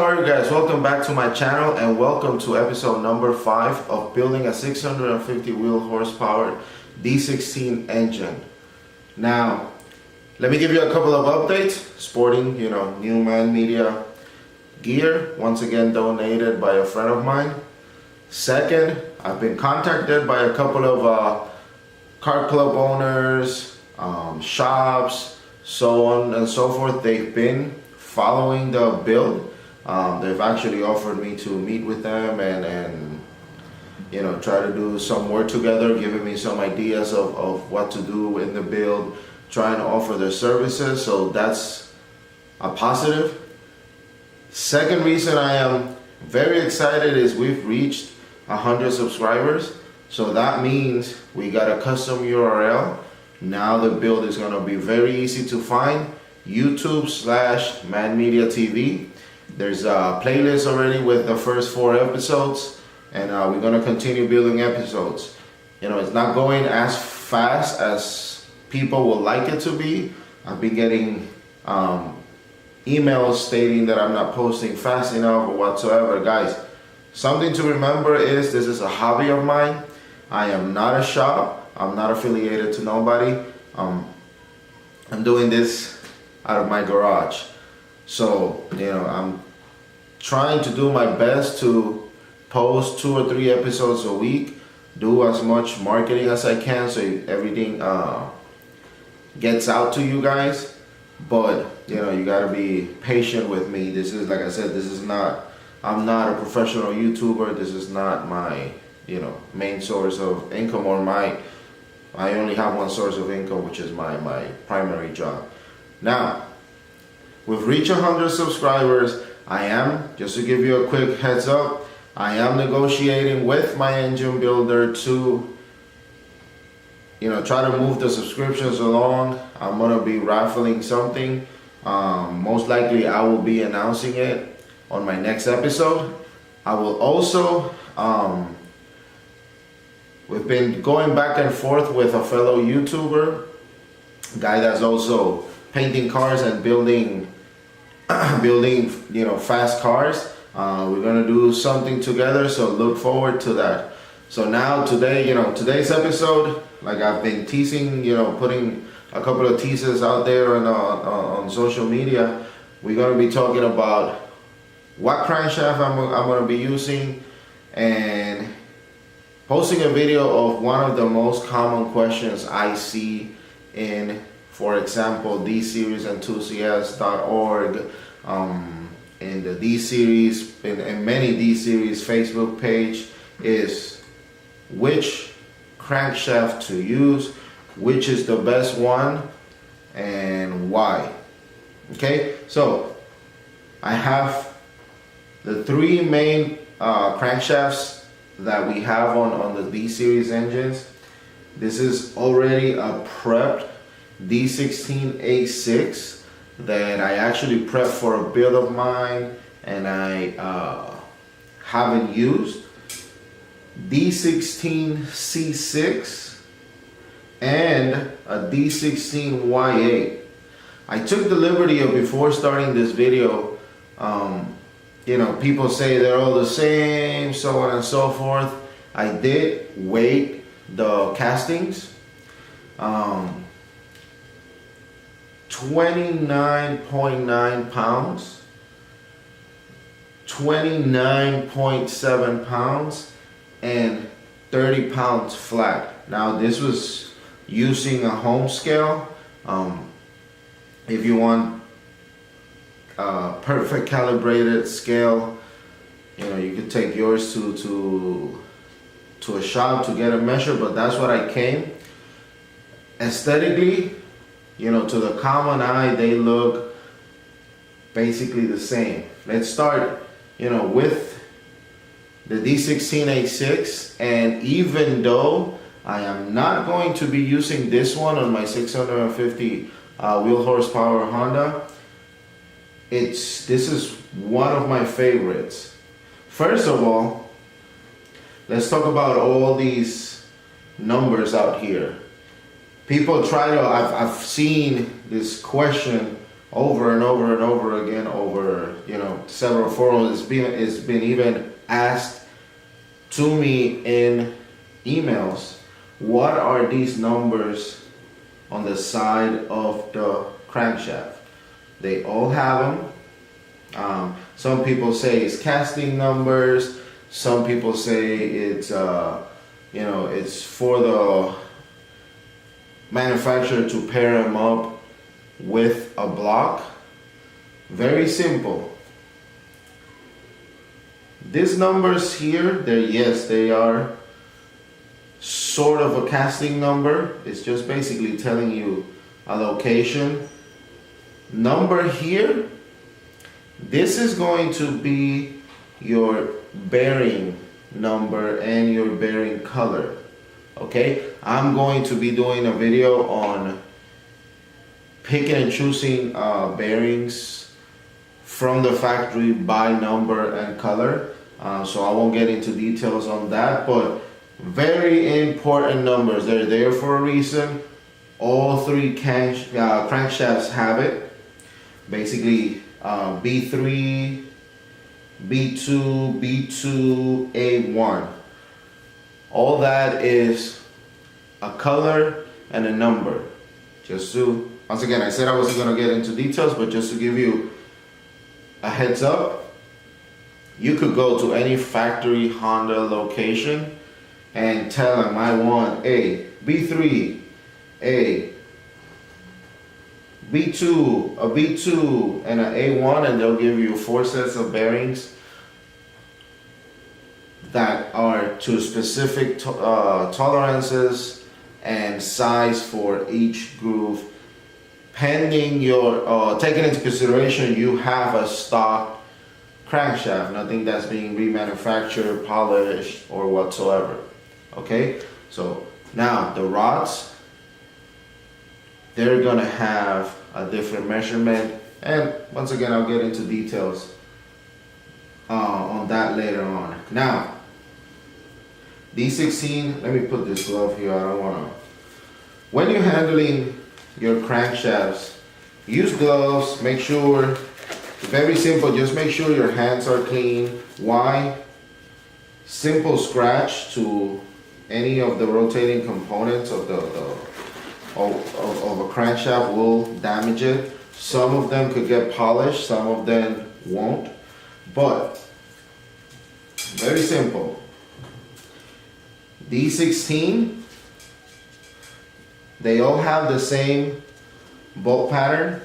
how are you guys? Welcome back to my channel and welcome to episode number 5 of building a 650 wheel horsepower D16 engine. Now, let me give you a couple of updates. Sporting, new Man Media gear, once again donated by a friend of mine. Second, I've been contacted by a couple of car club owners, shops, so on and so forth. They've been following the build. They've actually offered me to meet with them and try to do some work together, giving me some ideas of what to do in the build, trying to offer their services. So that's a positive. Second reason I am very excited is we've reached 100 subscribers. So that means we got a custom URL. Now the build is going to be very easy to find. YouTube/Man Media TV. There's a playlist already with the first 4 episodes, and we're going to continue building episodes. It's not going as fast as people would like it to be. I've been getting emails stating that I'm not posting fast enough or whatsoever. Guys, something to remember is this is a hobby of mine. I am not a shop. I'm not affiliated to nobody. I'm doing this out of my garage. So, I'm trying to do my best to post 2 or 3 episodes a week, do as much marketing as I can so everything gets out to you guys. But, you gotta be patient with me. This is, like I said, I'm not a professional YouTuber. This is not my, main source of income, or I only have one source of income, which is my primary job. Now, we've reached 100 subscribers. I am, just to give you a quick heads up, I am negotiating with my engine builder to, try to move the subscriptions along. I'm gonna be raffling something. Most likely I will be announcing it on my next episode. I will also, we've been going back and forth with a fellow YouTuber, guy that's also painting cars and building fast cars. We're gonna do something together, so look forward to that. So now today, today's episode, like I've been teasing, putting a couple of teasers out there on social media. We're gonna be talking about what crankshaft I'm gonna be using, and posting a video of one of the most common questions I see in, for example, dseries.enthusiast.org, in the D-Series, in many D-Series Facebook page, is which crankshaft to use, which is the best one, and why. Okay, so I have the 3 main crankshafts that we have on the D-Series engines. This is already a prepped D16 A6 that I actually prepped for a build of mine, and I haven't used. D16 C6 and a D16 Y8. I took the liberty of, before starting this video, people say they're all the same, so on and so forth. I did weight the castings. 29.9 pounds, 29.7 pounds, and 30 pounds flat. Now this was using a home scale. If you want a perfect calibrated scale, you could take yours to a shop to get a measure, but that's what I came. Aesthetically, to the common eye, they look basically the same. Let's start, with the D16 A6, and even though I am not going to be using this one on my 650 wheel horsepower Honda, this is one of my favorites. First of all, let's talk about all these numbers out here. People try to, I've seen this question over and over and over again over, you know, several forums. It's been even asked to me in emails, what are these numbers on the side of the crankshaft? They all have them. Some people say it's casting numbers. Some people say it's you know, it's for the manufacturer to pair them up with a block. Very simple. These numbers here, they are sort of a casting number. It's just basically telling you a location. Number here, this is going to be your bearing number and your bearing color. Okay, I'm going to be doing a video on picking and choosing bearings from the factory by number and color. So I won't get into details on that, but very important numbers. They're there for a reason. All three crankshafts have it. Basically, B3, B2, B2, A1. All that is a color and a number. Just to, once again, I said I wasn't going to get into details, but just to give you a heads up, you could go to any factory Honda location and tell them I want a B3, a B2, a B2, and an A1, and they'll give you 4 sets of bearings that are to specific tolerances and size for each groove. Pending your, taking into consideration you have a stock crankshaft, nothing that's being remanufactured, polished, or whatsoever. Okay, so now the rods, they're gonna have a different measurement, and once again I'll get into details on that later on. Now D16, let me put this glove here, I don't wanna. When you're handling your crankshafts, use gloves, make sure, very simple, just make sure your hands are clean. Why? Simple scratch to any of the rotating components of of a crankshaft will damage it. Some of them could get polished, some of them won't, but very simple. D16, they all have the same bolt pattern.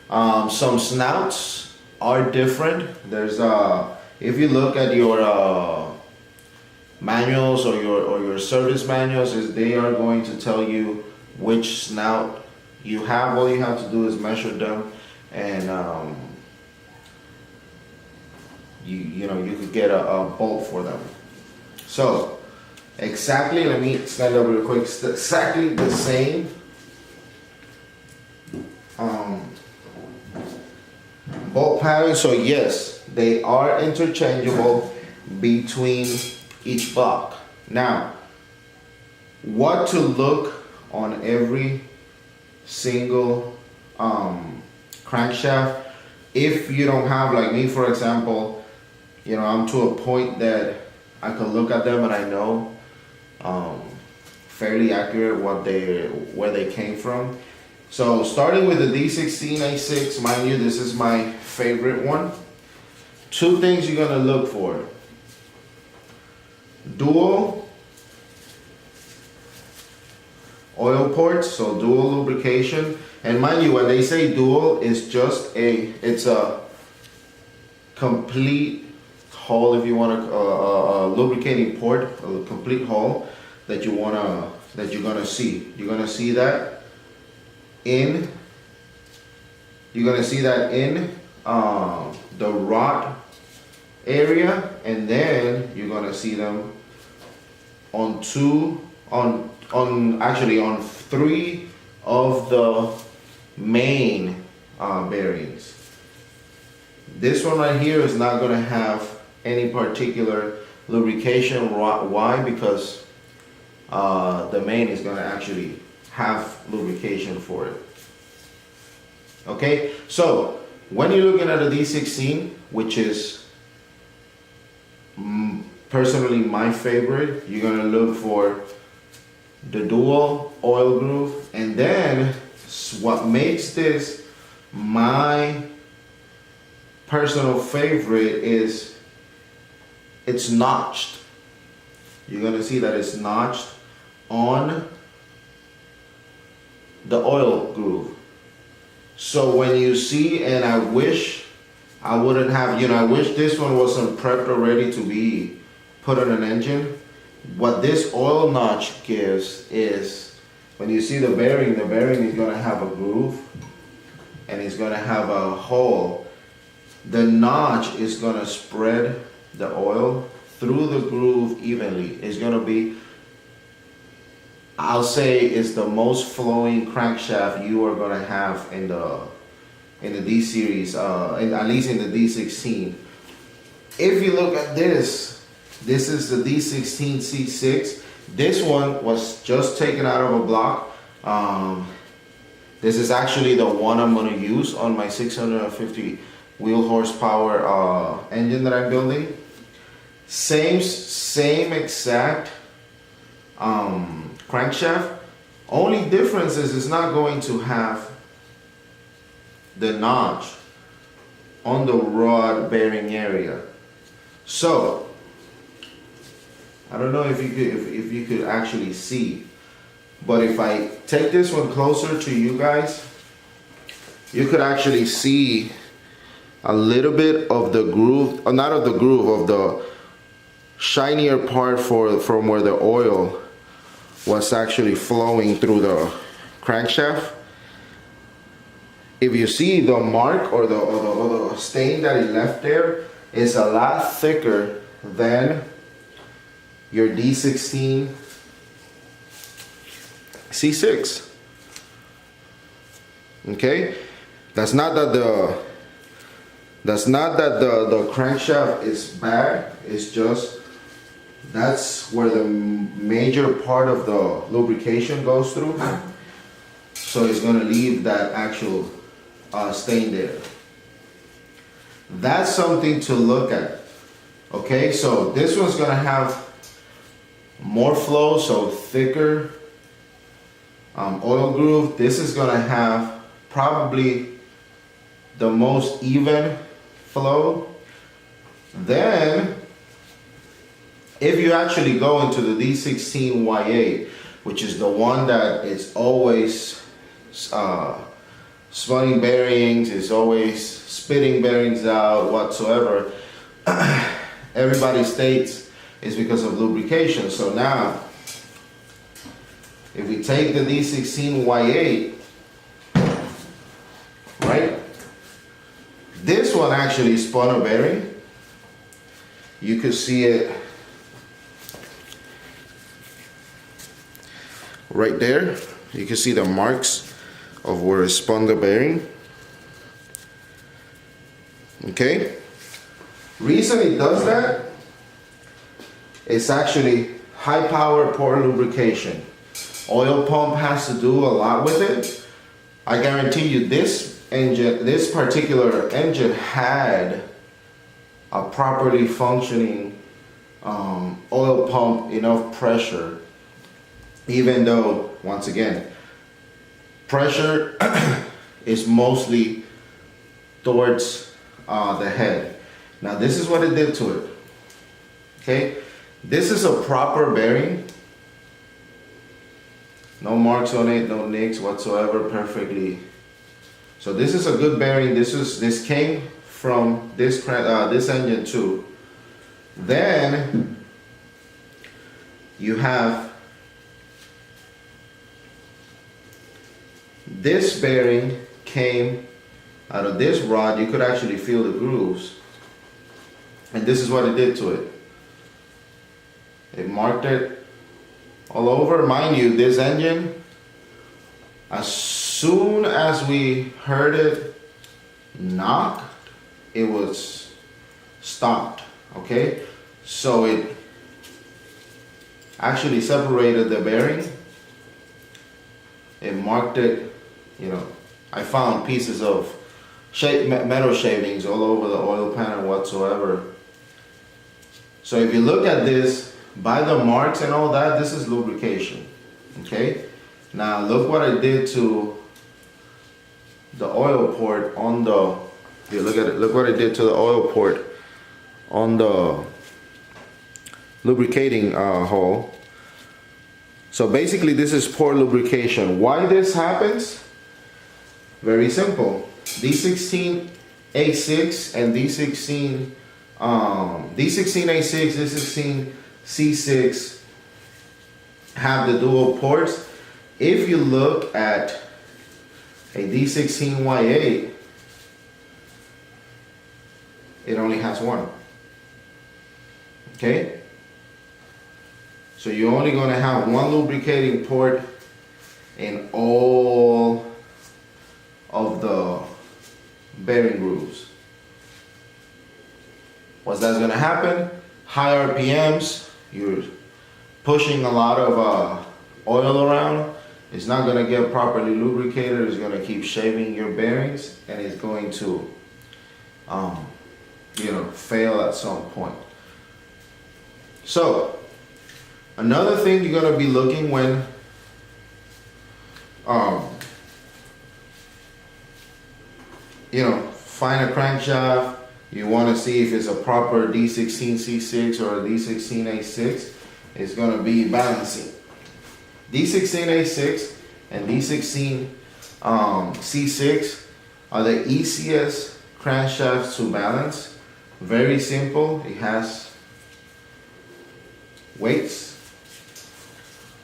Some snouts are different. There's if you look at your manuals or your service manuals, they are going to tell you which snout you have. All you have to do is measure them, and you know, you could get a bolt for them. So exactly, let me stand up real quick. Exactly the same bolt pattern. So yes, they are interchangeable between each block. Now, what to look on every single crankshaft, if you don't have, like me for example, you know, I'm to a point that I can look at them and I know fairly accurate where they came from. So starting with the D16 A6, mind you, this is my favorite one. Two things you're gonna look for: dual oil ports, so dual lubrication. And mind you, when they say dual, it's a complete hull, if you want a lubricating port, a complete hull that you're gonna see. You're gonna see that in the rod area, and then you're gonna see them on three of the main bearings. This one right here is not gonna have any particular lubrication. Why? Because the main is gonna actually have lubrication for it. Okay, so when you're looking at a D16, which is personally my favorite, you're gonna look for the dual oil groove, and then what makes this my personal favorite is it's notched. You're gonna see that it's notched on the oil groove. So when you see, and I wish I wouldn't have, I wish this one wasn't prepped already to be put on an engine. What this oil notch gives is, when you see the bearing is gonna have a groove and it's gonna have a hole. The notch is gonna spread the oil through the groove evenly. It's gonna be, I'll say, it's the most flowing crankshaft you are gonna have in the D series, at least in the D16. If you look at this is the D16 C6. This one was just taken out of a block. This is actually the one I'm gonna use on my 650 wheel horsepower engine that I'm building. Same exact crankshaft. Only difference is it's not going to have the notch on the rod bearing area. So I don't know if you could actually see, but if I take this one closer to you guys, you could actually see a little bit of the groove, not of the groove, of the shinier part from where the oil was actually flowing through the crankshaft. If you see the mark or the stain that it left there is a lot thicker than your D16 C6. Okay, that's not that the crankshaft is bad. It's just that's where the major part of the lubrication goes through. So it's going to leave that actual stain there. That's something to look at. Okay, so this one's going to have more flow, so thicker oil groove. This is going to have probably the most even flow. Then if you actually go into the D16 Y8, which is the one that is always spinning bearings, is always spitting bearings out whatsoever, everybody states it's because of lubrication. So now if we take the D16 Y8, right, this one actually spun a bearing. You could see it right there. You can see the marks of where it spun the bearing. Okay, reason it does that, it's actually high power, poor lubrication. Oil pump has to do a lot with it. I guarantee you this engine, this particular engine had a properly functioning oil pump, enough pressure, even though, once again, pressure is mostly towards the head. Now this is what it did to it. Okay, this is a proper bearing. No marks on it, no nicks whatsoever, perfectly. So this is a good bearing. This came from this engine too. Then you have this bearing came out of this rod. You could actually feel the grooves, and this is what it did to it. It marked it all over. Mind you, this engine, as soon as we heard it knock, it was stopped. Okay, so it actually separated the bearing. It marked it, I found pieces of metal shavings all over the oil pan and whatsoever. So if you look at this, by the marks and all that, this is lubrication. Okay? Now look what I did to the oil port on the, if you look at it, look what I did to the oil port on the lubricating hole. So basically this is poor lubrication. Why this happens? Very simple. D16 A6 and D16 A6, D16 C6 have the dual ports. If you look at a D16 Y8, it only has one. Okay? So you're only going to have one lubricating port in all of the bearing grooves. What's that's going to happen? High RPMs, you're pushing a lot of oil around. It's not going to get properly lubricated. It's going to keep shaving your bearings, and it's going to fail at some point. So another thing you're going to be looking when find a crankshaft, you want to see if it's a proper D16 C6 or a D16 A6, it's going to be balancing. D16 A6 and D16 C6 are the easiest crankshafts to balance. Very simple. It has weights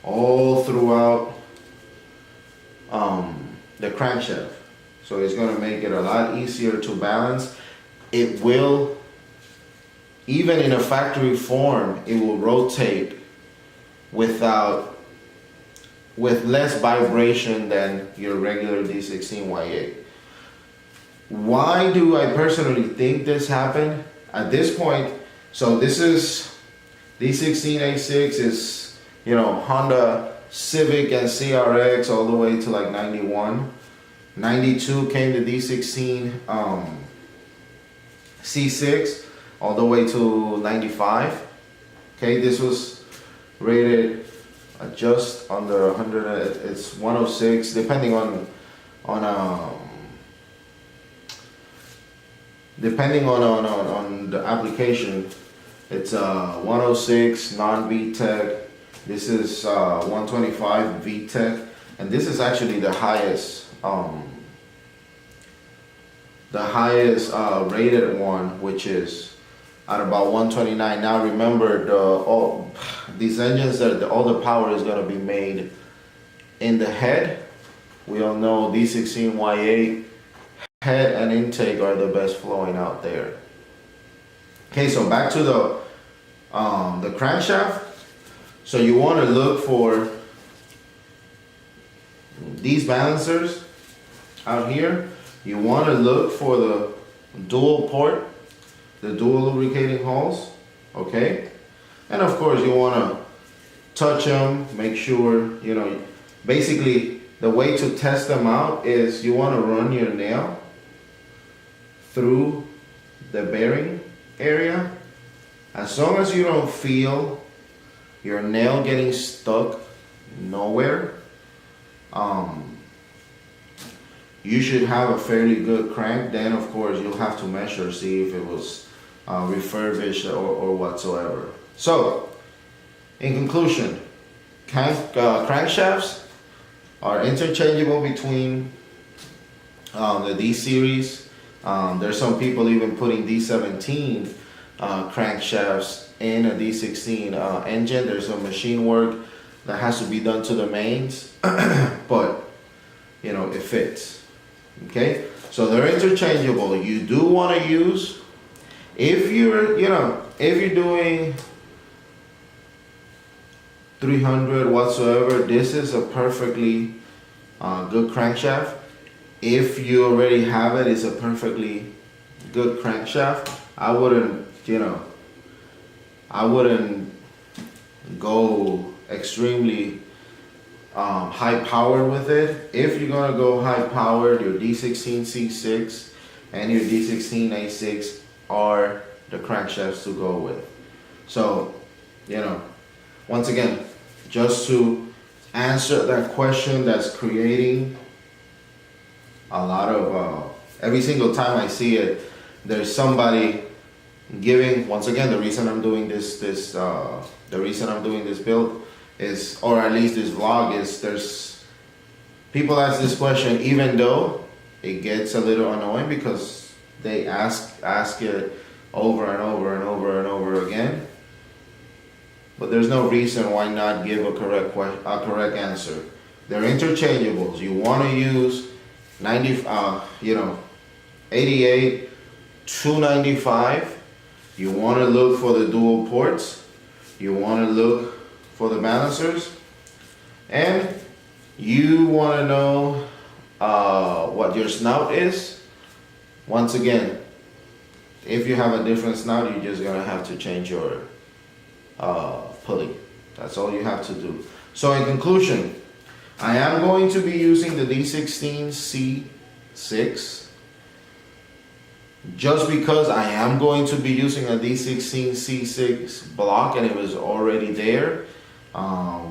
all throughout the crankshaft, so it's going to make it a lot easier to balance. It will, even in a factory form, it will rotate with less vibration than your regular D16 Y8. Why do I personally think this happened? At this point, so this is D16 A6 is, Honda Civic and CRX all the way to like 91. 92 came to D16 C6 all the way to 95. Okay, this was rated just under 100. It's 106, depending on the application. It's 106 non-VTEC. This is 125 VTEC, and this is actually the highest rated one, which is at about 129. Now remember, these engines, all the power is going to be made in the head. We all know D16 Y8 head and intake are the best flowing out there. Okay, so back to the crankshaft. So you want to look for these balancers out here. You want to look for the dual port, the dual lubricating holes, okay? And of course you want to touch them, make sure, basically the way to test them out is you want to run your nail through the bearing area. As long as you don't feel your nail getting stuck nowhere, you should have a fairly good crank. Then of course you'll have to measure, see if it was refurbished or whatsoever. So in conclusion, crankshafts are interchangeable between the D series. There's some people even putting D17 crankshafts in a D16 engine. There's some machine work that has to be done to the mains, but it fits. Okay, so they're interchangeable. You do want to use, if you're doing 300 whatsoever, this is a perfectly good crankshaft. If you already have it, it's a perfectly good crankshaft. I wouldn't go extremely high powered with it. If you're gonna go high powered, your D16 C6 and your D16 A6 are the crankshafts to go with. So, you know, once again, just to answer that question that's creating a lot of, every single time I see it, there's somebody giving, once again, the reason I'm doing this build is, or at least this vlog is, there's people ask this question, even though it gets a little annoying because they ask it over and over and over and over again. But there's no reason why not give a correct answer. They're interchangeables. You want to use 88, 295. You want to look for the dual ports. You want to look for the balancers, and you want to know what your snout is. Once again, if you have a different snout, you're just gonna have to change your pulley. That's all you have to do. So in conclusion, I am going to be using the D16 C6 just because I am going to be using a D16 C6 block and it was already there.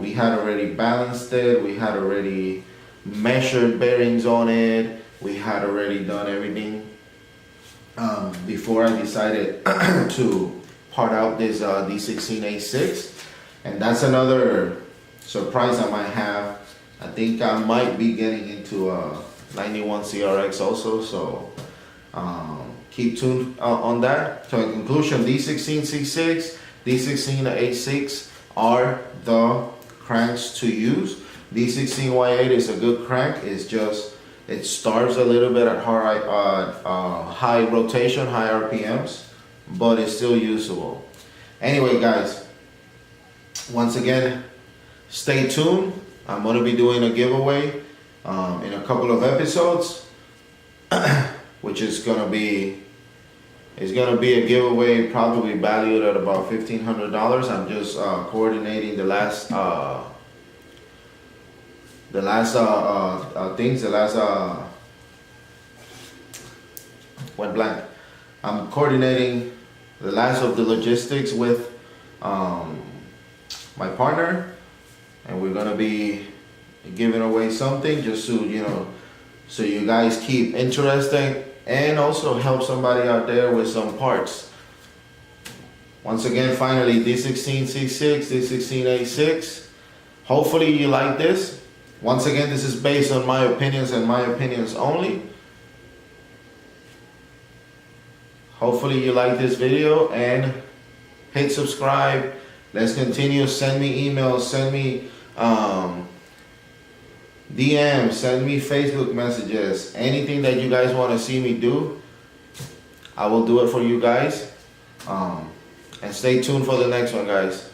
We had already balanced it, we had already measured bearings on it, we had already done everything before I decided to part out this D16 A6. And that's another surprise I might have. I think I might be getting into a 91 CRX also, so keep tuned on that. So in conclusion, D16 C6, D16 A6 are the cranks to use. D16 Y8 is a good crank. It's just, it starts a little bit at high rotation, high RPMs, but it's still usable. Anyway, guys, once again, stay tuned. I'm going to be doing a giveaway in a couple of episodes, which is going to be, it's going to be a giveaway probably valued at about $1,500. I'm just coordinating the last went blank. I'm coordinating the last of the logistics with my partner, and we're gonna be giving away something just so so you guys keep interested and also help somebody out there with some parts. Once again, finally, D16 C6, D16 A6. Hopefully you like this. Once again, this is based on my opinions and my opinions only. Hopefully you like this video and hit subscribe. Let's continue. Send me emails, send me DMs, send me Facebook messages. Anything that you guys want to see me do, I will do it for you guys. And stay tuned for the next one, guys.